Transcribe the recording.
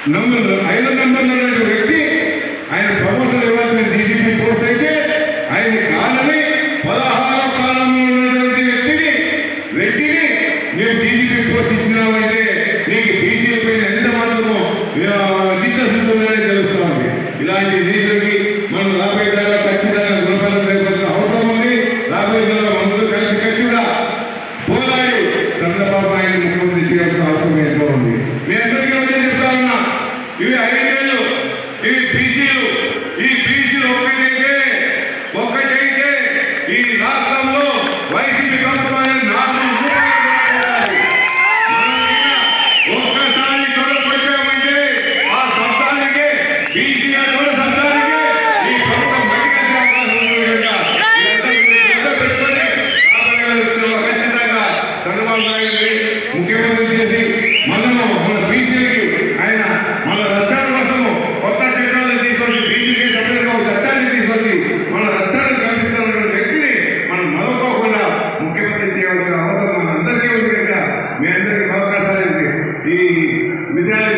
5 నంబర్లో ఉన్న వ్యక్తి ఆయన ప్రమోషన్ ఇవ్వాల్సిన డీజీపీ పోస్ట్ అయితే ఆయన కాలని 16వ కాలంలో ఉన్నటువంటి వ్యక్తిని మేము డీజీపీ పోస్ట్ ఇచ్చినామంటే నీకు బీజేపీ పైన ఎంత మాత్రమో చిత్తశుద్ధి ఉందని తెలుస్తూ ఉంది. ఇలాంటి నీతులకి మనం రాబోయే కాలం ఖచ్చితంగా గుణపడం జరగాల్సిన అవసరం ఉంది. రాబోయే కాలం అందరూ కలిసి కట్టుగా పోరాడి చంద్రబాబు నాయుడు ముఖ్యమంత్రి చేయాల్సిన అవసరం ఎంతో ఉంది. మీ అందరికీ ఒకటే చెప్తా ఉన్నా, ఇవి 5 ఏళ్ళు ఈ బీసీలు ఒక్కటైతే ఈ రాష్ట్రంలో వైసీపీ ప్రభుత్వాన్ని 4 రూపాయలు ఒక్కసారి తొలగొట్టామంటే ఆ శబ్దానికి బీసీల శబ్దానికి ఈ ప్రభుత్వం బయటకు అవకాశం పెట్టుకొని ఖచ్చితంగా చంద్రబాబు నాయుడు ముఖ్యమంత్రి చేసి మన బీసీలకి ఆయన మన రక్షణ కోసము కొత్త చట్టాలను తీసుకొచ్చి బీసీకి సపరేట్గా ఒక చట్టాన్ని తీసుకొచ్చి మన రక్షణను కల్పిస్తున్న వ్యక్తిని మనం మరొకకుండా ముఖ్యమంత్రి చేయాల్సిన అవసరం మనందరికీ ఉంది కనుక మీ అందరికీ అవకాశాలు ఈ విషయాలు